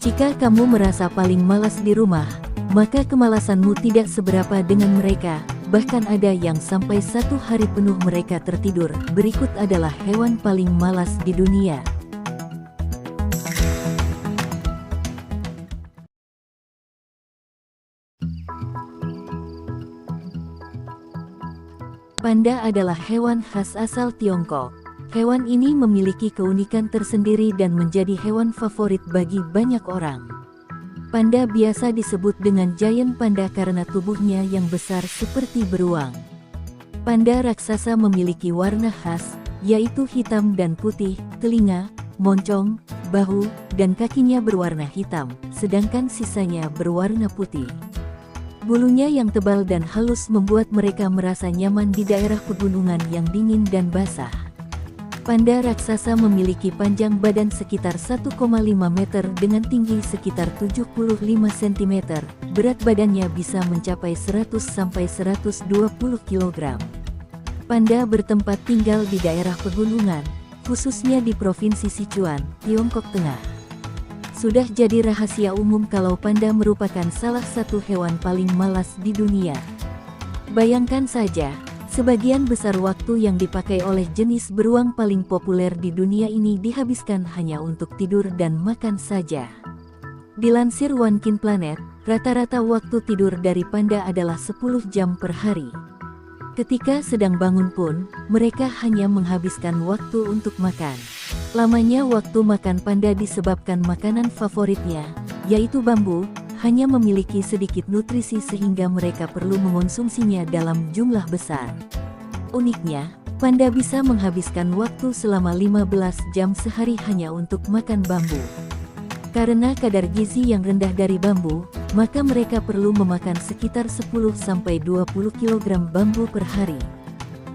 Jika kamu merasa paling malas di rumah, maka kemalasanmu tidak seberapa dengan mereka. Bahkan ada yang sampai 1 hari penuh mereka tertidur. Berikut adalah hewan paling malas di dunia. Panda adalah hewan khas asal Tiongkok. Hewan ini memiliki keunikan tersendiri dan menjadi hewan favorit bagi banyak orang. Panda biasa disebut dengan giant panda karena tubuhnya yang besar seperti beruang. Panda raksasa memiliki warna khas, yaitu hitam dan putih, telinga, moncong, bahu, dan kakinya berwarna hitam, sedangkan sisanya berwarna putih. Bulunya yang tebal dan halus membuat mereka merasa nyaman di daerah pegunungan yang dingin dan basah. Panda raksasa memiliki panjang badan sekitar 1,5 meter dengan tinggi sekitar 75 cm. Berat badannya bisa mencapai 100-120 kg. Panda bertempat tinggal di daerah pegunungan, khususnya di Provinsi Sichuan, Tiongkok Tengah. Sudah jadi rahasia umum kalau panda merupakan salah satu hewan paling malas di dunia. Bayangkan saja, sebagian besar waktu yang dipakai oleh jenis beruang paling populer di dunia ini dihabiskan hanya untuk tidur dan makan saja. Dilansir One Kin Planet, rata-rata waktu tidur dari panda adalah 10 jam per hari. Ketika sedang bangun pun, mereka hanya menghabiskan waktu untuk makan. Lamanya waktu makan panda disebabkan makanan favoritnya, yaitu bambu, hanya memiliki sedikit nutrisi sehingga mereka perlu mengonsumsinya dalam jumlah besar. Uniknya, panda bisa menghabiskan waktu selama 15 jam sehari hanya untuk makan bambu. Karena kadar gizi yang rendah dari bambu, maka mereka perlu memakan sekitar 10-20 kg bambu per hari.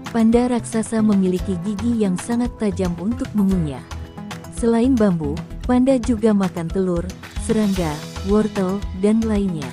Panda raksasa memiliki gigi yang sangat tajam untuk mengunyah. Selain bambu, panda juga makan telur, serangga, wortel, dan lainnya.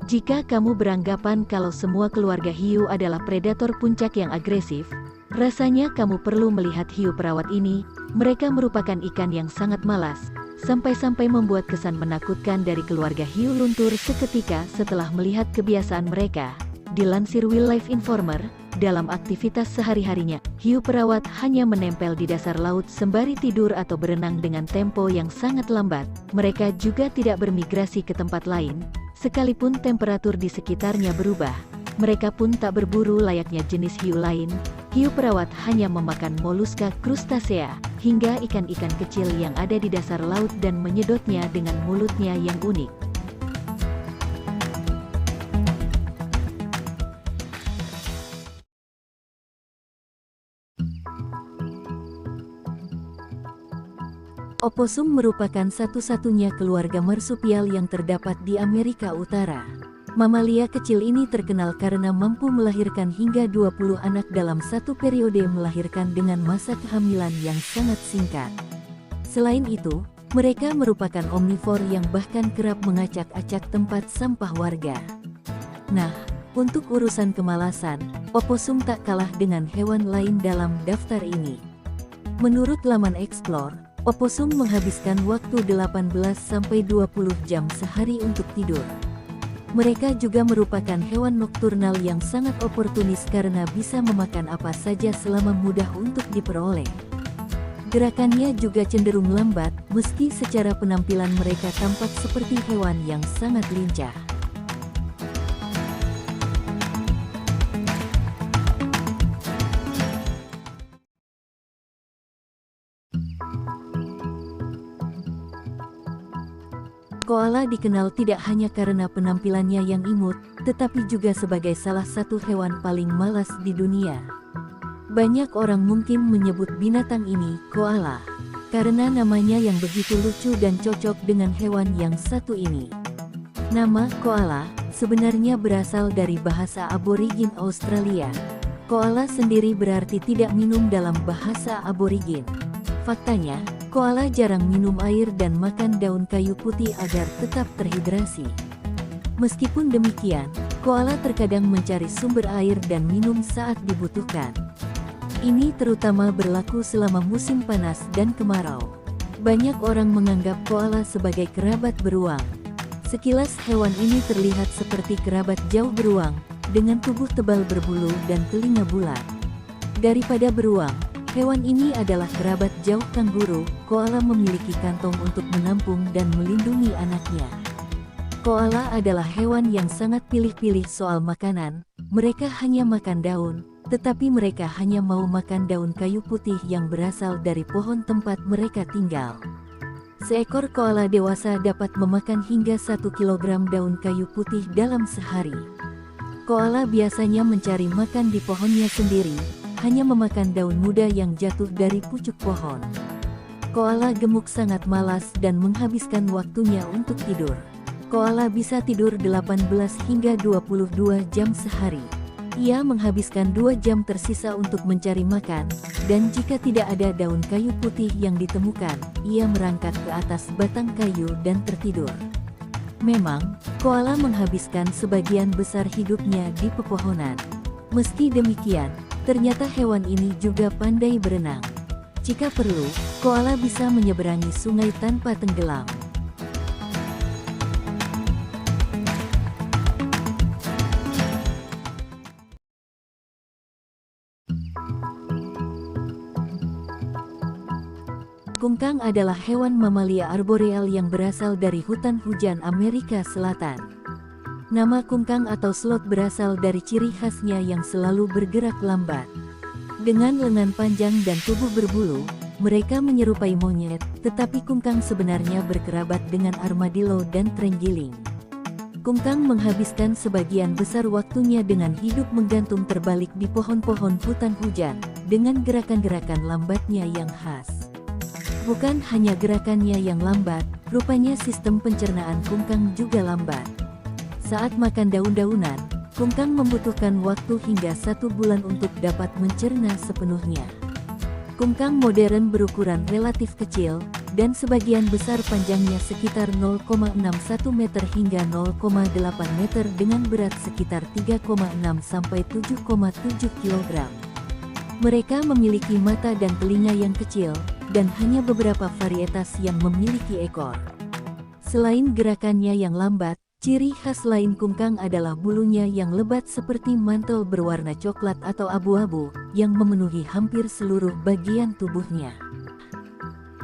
Jika kamu beranggapan kalau semua keluarga hiu adalah predator puncak yang agresif, rasanya kamu perlu melihat hiu perawat ini. Mereka merupakan ikan yang sangat malas, sampai-sampai membuat kesan menakutkan dari keluarga hiu luntur seketika setelah melihat kebiasaan mereka. Dilansir Wildlife Informer, dalam aktivitas sehari-harinya, hiu perawat hanya menempel di dasar laut sembari tidur atau berenang dengan tempo yang sangat lambat. Mereka juga tidak bermigrasi ke tempat lain, sekalipun temperatur di sekitarnya berubah. Mereka pun tak berburu layaknya jenis hiu lain. Hiu perawat hanya memakan moluska krustasea, hingga ikan-ikan kecil yang ada di dasar laut dan menyedotnya dengan mulutnya yang unik. Oposum merupakan satu-satunya keluarga marsupial yang terdapat di Amerika Utara. Mamalia kecil ini terkenal karena mampu melahirkan hingga 20 anak dalam satu periode melahirkan dengan masa kehamilan yang sangat singkat. Selain itu, mereka merupakan omnivor yang bahkan kerap mengacak-acak tempat sampah warga. Nah, untuk urusan kemalasan, oposum tak kalah dengan hewan lain dalam daftar ini. Menurut laman Explore, oposum menghabiskan waktu 18-20 jam sehari untuk tidur. Mereka juga merupakan hewan nokturnal yang sangat oportunis karena bisa memakan apa saja selama mudah untuk diperoleh. Gerakannya juga cenderung lambat, meski secara penampilan mereka tampak seperti hewan yang sangat lincah. Koala dikenal tidak hanya karena penampilannya yang imut, tetapi juga sebagai salah satu hewan paling malas di dunia. Banyak orang mungkin menyebut binatang ini koala, karena namanya yang begitu lucu dan cocok dengan hewan yang satu ini. Nama koala sebenarnya berasal dari bahasa aborigin Australia. Koala sendiri berarti tidak minum dalam bahasa aborigin. Faktanya, koala jarang minum air dan makan daun kayu putih agar tetap terhidrasi. Meskipun demikian, Koala terkadang mencari sumber air dan minum saat dibutuhkan. Ini terutama berlaku selama musim panas dan kemarau. Banyak orang menganggap koala sebagai kerabat beruang. Sekilas hewan ini terlihat seperti kerabat jauh beruang, dengan tubuh tebal berbulu dan telinga bulat. Daripada beruang, hewan ini adalah kerabat jauh kanguru. Koala memiliki kantong untuk menampung dan melindungi anaknya. Koala adalah hewan yang sangat pilih-pilih soal makanan. Mereka hanya makan daun, tetapi mereka hanya mau makan daun kayu putih yang berasal dari pohon tempat mereka tinggal. Seekor koala dewasa dapat memakan hingga 1 kilogram daun kayu putih dalam sehari. Koala biasanya mencari makan di pohonnya sendiri, hanya memakan daun muda yang jatuh dari pucuk pohon. Koala gemuk sangat malas dan menghabiskan waktunya untuk tidur. Koala bisa tidur 18 hingga 22 jam sehari. Ia menghabiskan 2 jam tersisa untuk mencari makan, dan jika tidak ada daun kayu putih yang ditemukan, ia merangkak ke atas batang kayu dan tertidur. Memang, koala menghabiskan sebagian besar hidupnya di pepohonan. Meski demikian, ternyata hewan ini juga pandai berenang. Jika perlu, koala bisa menyeberangi sungai tanpa tenggelam. Kungkang adalah hewan mamalia arboreal yang berasal dari hutan hujan Amerika Selatan. Nama kungkang atau sloth berasal dari ciri khasnya yang selalu bergerak lambat. Dengan lengan panjang dan tubuh berbulu, mereka menyerupai monyet, tetapi kungkang sebenarnya berkerabat dengan armadillo dan terenggiling. Kungkang menghabiskan sebagian besar waktunya dengan hidup menggantung terbalik di pohon-pohon hutan hujan, dengan gerakan-gerakan lambatnya yang khas. Bukan hanya gerakannya yang lambat, rupanya sistem pencernaan kungkang juga lambat. Saat makan daun-daunan, kungkang membutuhkan waktu hingga 1 bulan untuk dapat mencerna sepenuhnya. Kungkang modern berukuran relatif kecil, dan sebagian besar panjangnya sekitar 0,61 meter hingga 0,8 meter dengan berat sekitar 3,6 sampai 7,7 kg. Mereka memiliki mata dan telinga yang kecil, dan hanya beberapa varietas yang memiliki ekor. Selain gerakannya yang lambat, ciri khas lain kungkang adalah bulunya yang lebat seperti mantel berwarna coklat atau abu-abu, yang memenuhi hampir seluruh bagian tubuhnya.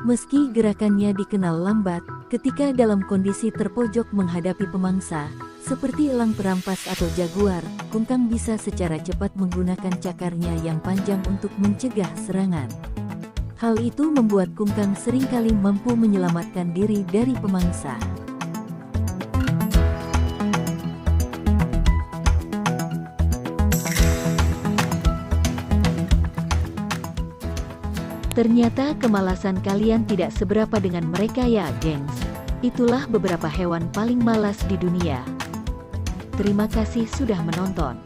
Meski gerakannya dikenal lambat, ketika dalam kondisi terpojok menghadapi pemangsa, seperti elang perampas atau jaguar, kungkang bisa secara cepat menggunakan cakarnya yang panjang untuk mencegah serangan. Hal itu membuat kungkang seringkali mampu menyelamatkan diri dari pemangsa. Ternyata kemalasan kalian tidak seberapa dengan mereka ya, gengs. Itulah beberapa hewan paling malas di dunia. Terima kasih sudah menonton.